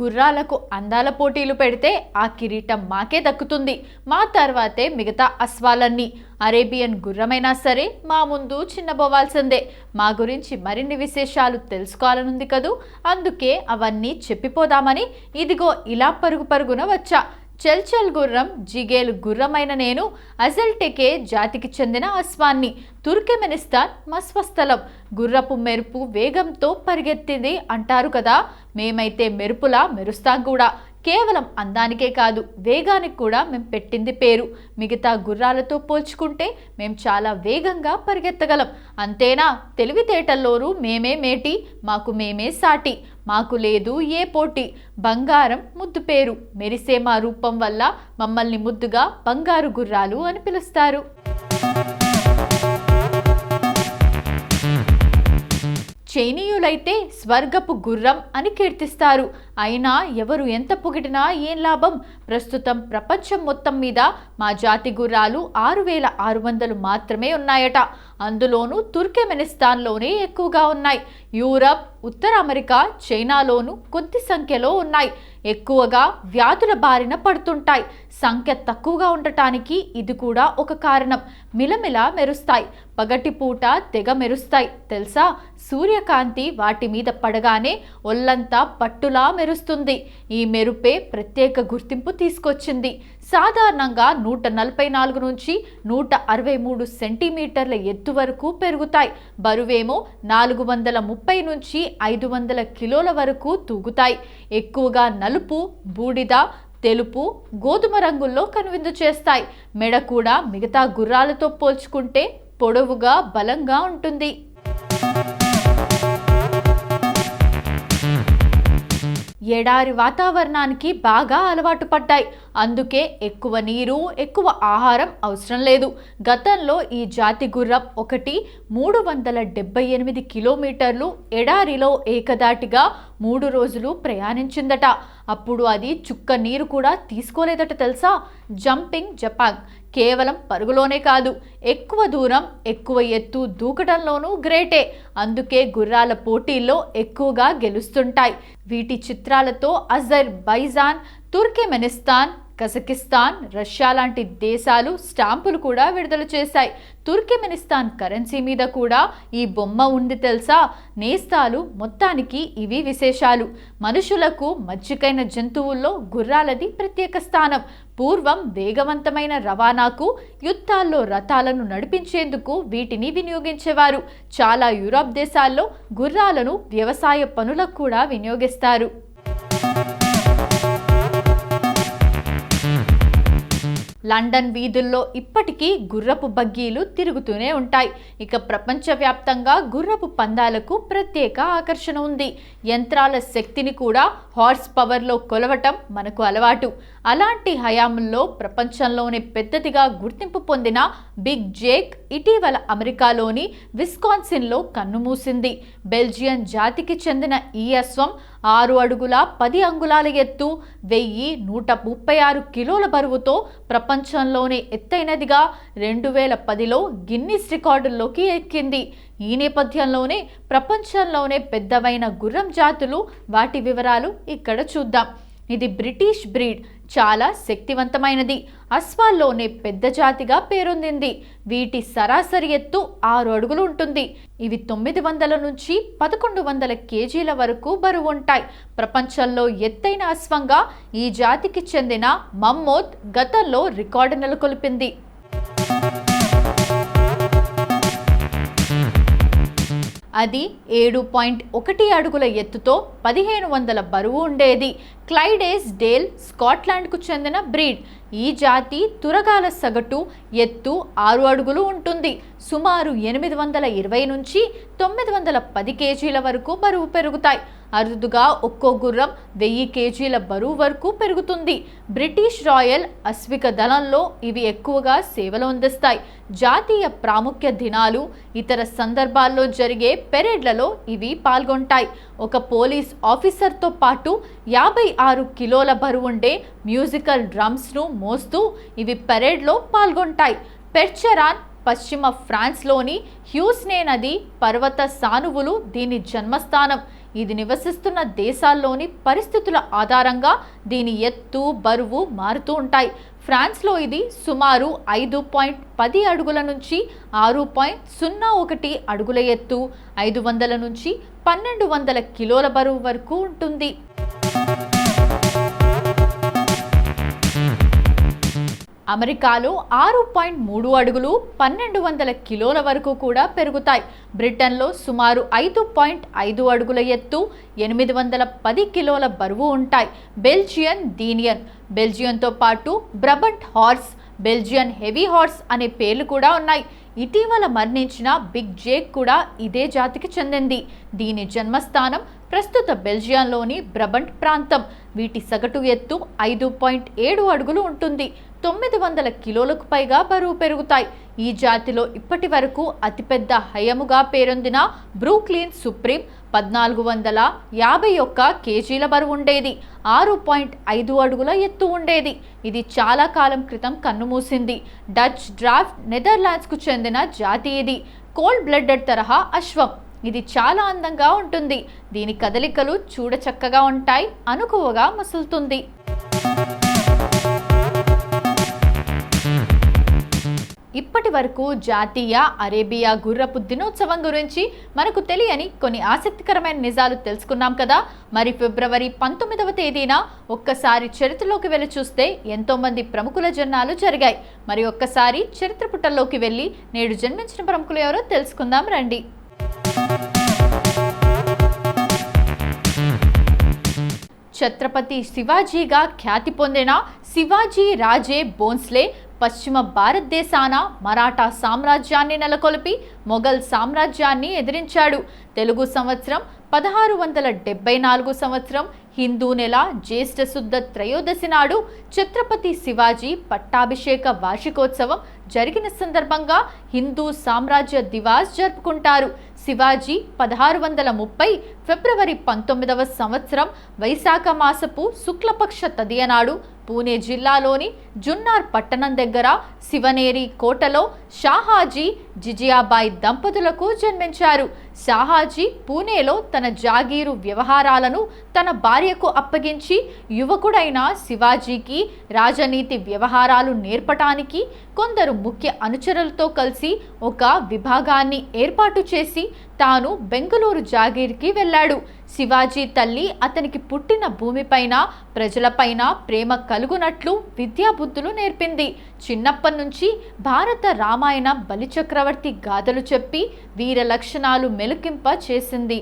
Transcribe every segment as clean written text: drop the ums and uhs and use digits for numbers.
గుర్రాలకు అందాల పోటీలు పెడితే ఆ కిరీటం మాకే దక్కుతుంది. మా తర్వాతే మిగతా అశ్వాలన్నీ. అరేబియన్ గుర్రమైనా సరే మా ముందు చిన్నబోవాల్సిందే. మా గురించి మరిన్ని విశేషాలు తెలుసుకోవాలనుంది కదూ. అందుకే అవన్నీ చెప్పిపోదామని ఇదిగో ఇలా పరుగు పరుగున వచ్చా. చల్చల్ గుర్రం, జిగేల్ గుర్రమైన నేను అజల్టెకే జాతికి చెందిన అశ్వాన్ని. తుర్కెమెనిస్తాన్ మా స్వస్థలం. గుర్రపు మెరుపు వేగంతో పరిగెత్తింది అంటారు కదా, మేమైతే మెరుపులా మెరుస్తాం కూడా. కేవలం అందానికే కాదు, వేగానికి కూడా మేము పెట్టింది పేరు. మిగతా గుర్రాలతో పోల్చుకుంటే మేము చాలా వేగంగా పరిగెత్తగలం. అంతేనా, తెలివితేటల్లోనూ మేమే మేటి, మాకు మేమే సాటి. మాకు లేదు ఏ పోటీ. బంగారం ముద్దు పేరు. మెరిసే మా రూపం వల్ల మమ్మల్ని ముద్దుగా బంగారు గుర్రాలు అని పిలుస్తారు. చైనీయులైతే స్వర్గపు గుర్రం అని కీర్తిస్తారు. అయినా ఎవరు ఎంత పొగిడినా ఏం లాభం. ప్రస్తుతం ప్రపంచం మొత్తం మీద మా జాతి గుర్రాలు 6,600 మాత్రమే ఉన్నాయట. అందులోనూ తుర్కెమెనిస్తాన్లోనే ఎక్కువగా ఉన్నాయి. యూరప్, ఉత్తర అమెరికా, చైనాలోనూ కొద్ది సంఖ్యలో ఉన్నాయి. ఎక్కువగా వ్యాధుల బారిన పడుతుంటాయి. సంఖ్య తక్కువగా ఉండటానికి ఇది కూడా ఒక కారణం. మిలమిల మెరుస్తాయి. పగటిపూట తెగ మెరుస్తాయి తెలుసా. సూర్యకాంతి వాటి మీద పడగానే ఒళ్ళంతా పట్టులా మెరుస్తుంది. ఈ మెరుపే ప్రత్యేక గుర్తింపు తీసుకొచ్చింది. సాధారణంగా 144 నుంచి 163 సెంటీమీటర్ల ఎత్తు వరకు పెరుగుతాయి. బరువేమో 430 నుంచి 500 కిలోల వరకు తూగుతాయి. ఎక్కువగా నలుపు, బూడిద, తెలుపు, గోధుమ రంగుల్లో కనువిందు చేస్తాయి. మెడ కూడా మిగతా గుర్రాలతో పోల్చుకుంటే పొడవుగా, బలంగా ఉంటుంది. ఎడారి వాతావరణానికి బాగా అలవాటు పడ్డాయి. అందుకే ఎక్కువ నీరు, ఎక్కువ ఆహారం అవసరం లేదు. గతంలో ఈ జాతి గుర్రం ఒకటి 378 కిలోమీటర్లు ఎడారిలో ఏకదాటిగా 3 రోజులు ప్రయాణించిందట. అప్పుడు అది చుక్క నీరు కూడా తీసుకోలేదట తెలుసా. జంపింగ్ జపాంగ్. కేవలం పరుగులోనే కాదు, ఎక్కువ దూరం, ఎక్కువ ఎత్తు దూకడంలోనూ గ్రేటే. అందుకే గుర్రాల పోటీల్లో ఎక్కువగా గెలుస్తుంటాయి. వీటి చిత్రాలతో అజర్బైజాన్, తుర్కెమెనిస్తాన్, కజకిస్తాన్, రష్యా లాంటి దేశాలు స్టాంపులు కూడా విడుదల చేశాయి. తుర్కెమెనిస్తాన్ కరెన్సీ మీద కూడా ఈ బొమ్మ ఉంది తెలుసా. నేస్తాలు. మొత్తానికి ఇవి విశేషాలు. మనుషులకు మచ్చికైన జంతువుల్లో గుర్రాలది ప్రత్యేక స్థానం. పూర్వం వేగవంతమైన రవాణాకు, యుద్ధాల్లో రథాలను నడిపించేందుకు వీటిని వినియోగించేవారు. చాలా యూరప్ దేశాల్లో గుర్రాలను వ్యవసాయ పనులకు కూడా వినియోగిస్తారు. లండన్ వీధుల్లో ఇప్పటికీ గుర్రపు బగ్గీలు తిరుగుతూనే ఉంటాయి. ఇక ప్రపంచవ్యాప్తంగా గుర్రపు పందాలకు ప్రత్యేక ఆకర్షణ ఉంది. యంత్రాల శక్తిని కూడా హార్స్ పవర్లో కొలవటం మనకు అలవాటు. అలాంటి హయాంలో ప్రపంచంలోనే పెద్దదిగా గుర్తింపు పొందిన బిగ్ జేక్ ఇటీవల అమెరికాలోని విస్కాన్సిన్లో కన్నుమూసింది. బెల్జియన్ జాతికి చెందిన ఈ అశ్వం 6 అడుగుల 10 అంగుళాల ఎత్తు, 1136 కిలోల బరువుతో ప్రపంచంలోనే ఎత్తైనదిగా 2010లో గిన్నిస్ రికార్డుల్లోకి ఎక్కింది. ఈ నేపథ్యంలోనే ప్రపంచంలోనే పెద్దవైన గుర్రం జాతులు, వాటి వివరాలు ఇక్కడ చూద్దాం. ఇది బ్రిటిష్ బ్రీడ్. చాలా శక్తివంతమైనది. అశ్వాల్లోనే పెద్ద జాతిగా పేరొందింది. వీటి సరాసరి ఎత్తు 6 అడుగులు ఉంటుంది. ఇవి 900 నుంచి 1100 కేజీల వరకు బరువు ఉంటాయి. ప్రపంచంలో ఎత్తైన అశ్వంగా ఈ జాతికి చెందిన మమ్మోత్ గతంలో రికార్డు నెలకొల్పింది. అది 7.1 అడుగుల ఎత్తుతో 1500 బరువు ఉండేది. క్లైడేస్ డేల్ స్కాట్లాండ్కు చెందిన బ్రీడ్. ఈ జాతి తురగాల సగటు ఎత్తు 6 అడుగులు ఉంటుంది. సుమారు 820 నుంచి 910 కేజీల వరకు బరువు పెరుగుతాయి. అరుదుగా ఒక్కో గుర్రం 1000 కేజీల బరువు వరకు పెరుగుతుంది. బ్రిటిష్ రాయల్ అశ్విక దళంలో ఇవి ఎక్కువగా సేవలు అందిస్తాయి. జాతీయ ప్రాముఖ్య దినాలు, ఇతర సందర్భాల్లో జరిగే పెరేడ్లలో ఇవి పాల్గొంటాయి. ఒక పోలీస్ ఆఫీసర్తో పాటు 56 కిలోల బరువుండే మ్యూజికల్ డ్రమ్స్ను మోస్తూ ఇవి పెరేడ్లో పాల్గొంటాయి. పెర్చెరాన్ పశ్చిమ ఫ్రాన్స్లోని హ్యూస్నే నది పర్వత సానువులు దీని జన్మస్థానం. ఇది నివసిస్తున్న దేశాల్లోని పరిస్థితుల ఆధారంగా దీని ఎత్తు, బరువు మారుతూ ఉంటాయి. ఫ్రాన్స్లో ఇది సుమారు 5.10 అడుగుల నుంచి 6.01 అడుగుల ఎత్తు, 500 నుంచి 1200 కిలోల బరువు వరకు ఉంటుంది. అమెరికాలో 6.3 అడుగులు 1200 కిలోల వరకు కూడా పెరుగుతాయి. బ్రిటన్లో సుమారు 5.5 అడుగుల ఎత్తు, 810 కిలోల బరువు ఉంటాయి. బెల్జియన్తో పాటు Brabant horse, Belgian heavy horse అనే పేర్లు కూడా ఉన్నాయి. ఇటీవల మరణించిన బిగ్ జేక్ కూడా ఇదే జాతికి చెందింది. దీని జన్మస్థానం ప్రస్తుత బెల్జియంలోని బ్రబంట్ ప్రాంతం. వీటి సగటు ఎత్తు 5.7 అడుగులు ఉంటుంది. 900 కిలోలకు పైగా బరువు పెరుగుతాయి. ఈ జాతిలో ఇప్పటి వరకు అతిపెద్ద హయముగా పేరొందిన బ్రూక్లిన్ సుప్రీం 1451 కేజీల బరువు ఉండేది. 6.5 అడుగుల ఎత్తు ఉండేది. ఇది చాలా కాలం క్రితం కన్నుమూసింది. డచ్ డ్రాఫ్ట్ నెదర్లాండ్స్కు చెందిన జాతి ఇది. కోల్డ్ బ్లడెడ్ తరహా అశ్వం. ఇది చాలా అందంగా ఉంటుంది. దీని కదలికలు చూడచక్కగా ఉంటాయి. అనుకువగా మసులుతుంది. ఇప్పటి వరకు జాతీయ అరేబియా గుర్రపు దినోత్సవం గురించి మనకు తెలియని కొన్ని ఆసక్తికరమైన నిజాలు తెలుసుకున్నాం కదా. మరి ఫిబ్రవరి 19వ తేదీన ఒక్కసారి చరిత్రలోకి వెళ్ళి చూస్తే ఎంతో మంది ప్రముఖుల జన్మాలు జరిగాయి. మరి ఒక్కసారి చరిత్ర పుటల్లోకి వెళ్ళి నేడు జన్మించిన ప్రముఖులు ఎవరో తెలుసుకుందాం రండి. ఛత్రపతి శివాజీగా ఖ్యాతి పొందిన శివాజీ రాజే భోంస్లే పశ్చిమ భారతదేశాన మరాఠా సామ్రాజ్యాన్ని నెలకొల్పి మొఘల్ సామ్రాజ్యాన్ని ఎదిరించాడు. తెలుగు సంవత్సరం 1674 సంవత్సరం హిందూ నెల జ్యేష్ఠ శుద్ధ త్రయోదశి నాడు ఛత్రపతి శివాజీ పట్టాభిషేక వార్షికోత్సవం జరిగిన సందర్భంగా హిందూ సామ్రాజ్య దివాస్ జరుపుకుంటారు. శివాజీ 1630 ఫిబ్రవరి 19వ సంవత్సరం వైశాఖ మాసపు శుక్లపక్ష తదియనాడు పూణే జిల్లాలోని జున్నార్ పట్టణం దగ్గర శివనేరి కోటలో షాహాజీ జిజియాబాయి దంపతులకు జన్మించారు. షాహాజీ పూణేలో తన జాగీరు వ్యవహారాలను తన భార్యకు అప్పగించి యువకుడైన శివాజీకి రాజనీతి వ్యవహారాలు నేర్పటానికి కొందరు ముఖ్య అనుచరులతో కలిసి ఒక విభాగాన్ని ఏర్పాటు చేసి తాను బెంగళూరు జాగీర్కి వెళ్ళాడు. శివాజీ తల్లి అతనికి పుట్టిన భూమిపైన ప్రజలపైన ప్రేమ కలుగునట్లు విద్యాబుద్ధులు నేర్పింది. చిన్నప్పటి నుంచి భారత రామాయణ బలిచక్రవర్తి గాథలు చెప్పి వీర లక్షణాలు మెలికింప చేసింది.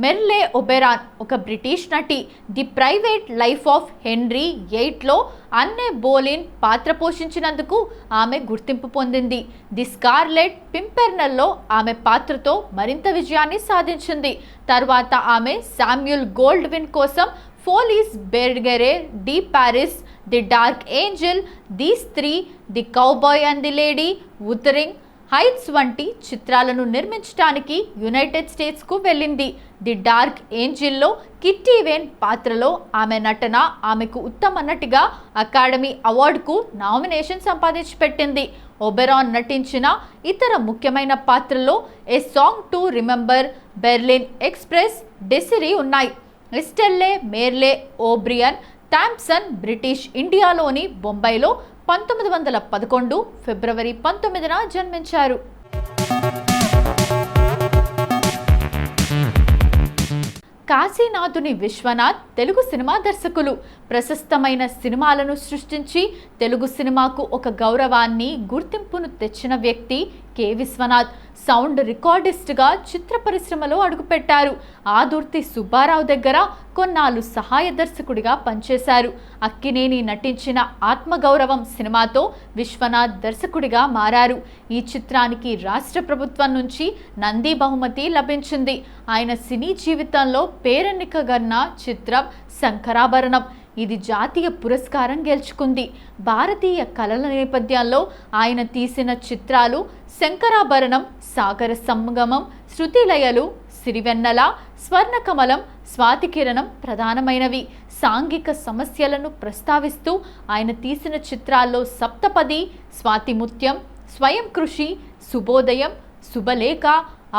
మెర్లే ఒబెరాన్ ఒక బ్రిటిష్ నటి. The private life of henry VIII అన్నే బోలిన్ పాత్ర పోషించినందుకు ఆమె గుర్తింపు పొందింది. ది స్కార్లెట్ పింపెర్నల్లో ఆమె పాత్రతో మరింత విజయాన్ని సాధించింది. తర్వాత ఆమె శామ్యూల్ గోల్డ్విన్ కోసం Folies Bergere, de Paris, the Dark Angel, the స్త్రీ, the Cowboy and the Lady, Wuthering Heights వంటి చిత్రాలను నిర్మించడానికి యునైటెడ్ స్టేట్స్కు వెళ్ళింది. ది డార్క్ ఏంజిల్లో కిట్టి వేన్ పాత్రలో ఆమె నటన ఆమెకు ఉత్తమ నటిగా అకాడమీ అవార్డుకు నామినేషన్ సంపాదించి పెట్టింది. ఒబెరాన్ నటించిన ఇతర ముఖ్యమైన పాత్రల్లో A Song to Remember, Berlin Express, Desiree ఉన్నాయి. Estelle Merle O'Brien Thompson British ఇండియాలోని బొంబాయిలో 1911 ఫిబ్రవరి 19న జన్మించారు. కాశీనాథుని విశ్వనాథ్ తెలుగు సినిమా దర్శకులు. ప్రశస్తమైన సినిమాలను సృష్టించి తెలుగు సినిమాకు ఒక గౌరవాన్ని, గుర్తింపును తెచ్చిన వ్యక్తి కె విశ్వనాథ్. సౌండ్ రికార్డిస్ట్గా చిత్ర పరిశ్రమలో అడుగుపెట్టారు. ఆదుర్తి సుబ్బారావు దగ్గర కొన్నాళ్ళు సహాయ దర్శకుడిగా పనిచేశారు. అక్కినేని నటించిన ఆత్మగౌరవం సినిమాతో విశ్వనాథ్ దర్శకుడిగా మారారు. ఈ చిత్రానికి రాష్ట్ర ప్రభుత్వం నుంచి నంది బహుమతి లభించింది. ఆయన సినీ జీవితంలో పేరెన్నికగన్న చిత్రం శంకరాభరణం. ఇది జాతీయ పురస్కారం గెలుచుకుంది. భారతీయ కళల నేపథ్యంలో ఆయన తీసిన చిత్రాలు శంకరాభరణం, సాగర సంగమం, శృతిలయలు, సిరివెన్నెల, స్వర్ణకమలం, స్వాతికిరణం ప్రధానమైనవి. సాంఘిక సమస్యలను ప్రస్తావిస్తూ ఆయన తీసిన చిత్రాల్లో సప్తపది, స్వాతిముత్యం, స్వయం కృషి, శుభోదయం, శుభలేఖ,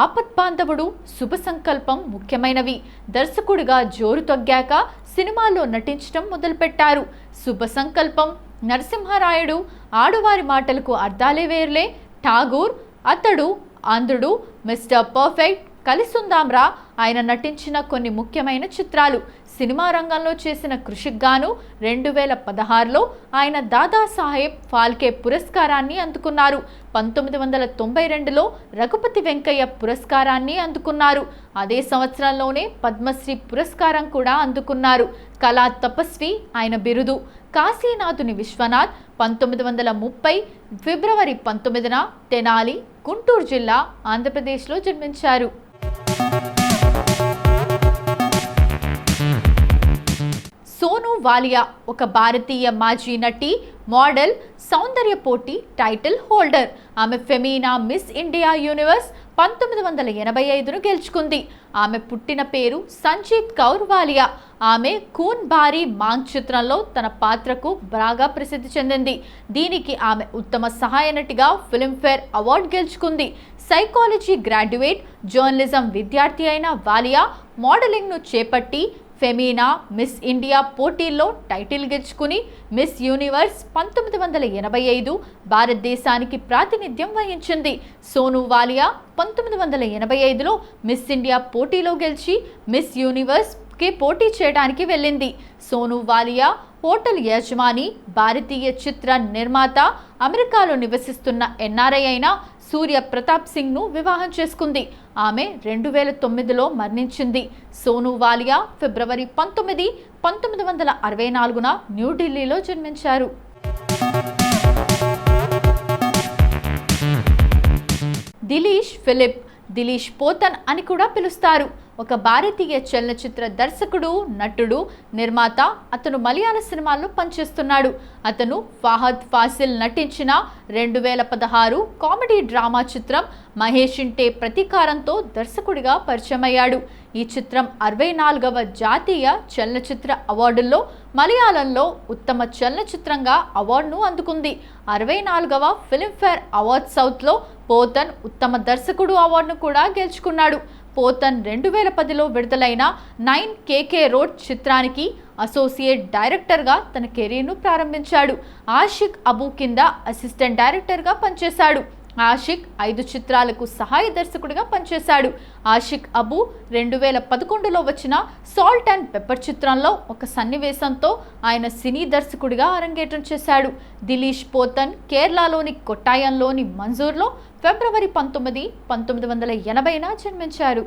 ఆపద్బాంధవుడు, శుభ సంకల్పం ముఖ్యమైనవి. దర్శకుడిగా జోరు తగ్గాక సినిమాల్లో నటించడం మొదలుపెట్టారు. శుభ సంకల్పం, నరసింహారాయుడు, ఆడువారి మాటలకు అర్థాలే వేర్లే, ఠాగూర్, అతడు, ఆంధ్రుడు, మిస్టర్ పర్ఫెక్ట్, కలిసుందాంరా ఆయన నటించిన కొన్ని ముఖ్యమైన చిత్రాలు. సినిమా రంగంలో చేసిన కృషికి గాను 2016లో ఆయన దాదాసాహెబ్ ఫాల్కే పురస్కారాన్ని అందుకున్నారు. 1992లో రఘుపతి వెంకయ్య పురస్కారాన్ని అందుకున్నారు. అదే సంవత్సరంలోనే పద్మశ్రీ పురస్కారం కూడా అందుకున్నారు. కళా తపస్వి ఆయన బిరుదు. కాశీనాథుని విశ్వనాథ్ 1930 ఫిబ్రవరి 19న తెనాలి, గుంటూరు జిల్లా, ఆంధ్రప్రదేశ్లో జన్మించారు. సోను వాలియా ఒక భారతీయ మాజీ నటి, మోడల్, సౌందర్య పోటీ టైటిల్ హోల్డర్. ఆమె ఫెమీనా మిస్ ఇండియా యూనివర్స్ 1985ను గెలుచుకుంది. ఆమె పుట్టిన పేరు సంజీత్ కౌర్ వాలియా. ఆమె ఖూన్ భారీ మాంగ్ చిత్రంలో తన పాత్రకు బాగా ప్రసిద్ధి చెందింది. దీనికి ఆమె ఉత్తమ సహాయ నటిగా ఫిల్మ్ఫేర్ అవార్డు గెలుచుకుంది. సైకాలజీ గ్రాడ్యుయేట్, జర్నలిజం విద్యార్థి అయిన వాలియా మోడలింగ్ను చేపట్టి ఫెమీనా మిస్ ఇండియా పోటీల్లో టైటిల్ గెలుచుకుని మిస్ యూనివర్స్ 1985 భారతదేశానికి ప్రాతినిధ్యం వహించింది. సోను వాలియా 1985లో మిస్ ఇండియా పోటీలో గెలిచి మిస్ యూనివర్స్కి పోటీ చేయడానికి వెళ్ళింది. సోను వాలియా హోటల్ యజమాని, భారతీయ చిత్ర నిర్మాత, అమెరికాలో నివసిస్తున్న ఎన్ఆర్ఐ అయిన సూర్య ప్రతాప్ సింగ్ను వివాహం చేసుకుంది. ఆమె 2009లో మరణించింది. సోను వాలియా ఫిబ్రవరి 19, 1964న న్యూఢిల్లీలో జన్మించారు. దిలీష్ ఫిలిప్, దిలీష్ పోతన్ అని కూడా పిలుస్తారు. ఒక భారతీయ చలనచిత్ర దర్శకుడు, నటుడు, నిర్మాత. అతను మలయాళ సినిమాల్లో పనిచేస్తున్నాడు. అతను ఫహద్ ఫాసిల్ నటించిన 2016 కామెడీ డ్రామా చిత్రం మహేషింటే ప్రతీకారంతో దర్శకుడిగా పరిచయమయ్యాడు. ఈ చిత్రం 64వ జాతీయ చలనచిత్ర అవార్డుల్లో మలయాళంలో ఉత్తమ చలనచిత్రంగా అవార్డును అందుకుంది. 64వ ఫిల్మ్ఫేర్ అవార్డ్స్ సౌత్లో పోతన్ ఉత్తమ దర్శకుడు అవార్డును కూడా గెలుచుకున్నాడు. పోతన్ 2010లో విడుదలైన 9 కేకే రోడ్ చిత్రానికి అసోసియేట్ డైరెక్టర్గా తన కెరీర్ను ప్రారంభించాడు. ఆషిక్ అబూ కింద అసిస్టెంట్ డైరెక్టర్గా పనిచేశాడు. ఆషిక్ 5 చిత్రాలకు సహాయ దర్శకుడిగా పనిచేశాడు. ఆషిక్ అబూ 2011లో వచ్చిన సాల్ట్ అండ్ పెప్పర్ చిత్రంలో ఒక సన్నివేశంతో ఆయన సినీ దర్శకుడిగా అరంగేట్రం చేశాడు. దిలీష్ పోతన్ కేరళలోని కొట్టాయంలోని మంజూర్లో ఫిబ్రవరి 19, 1980న జన్మించారు.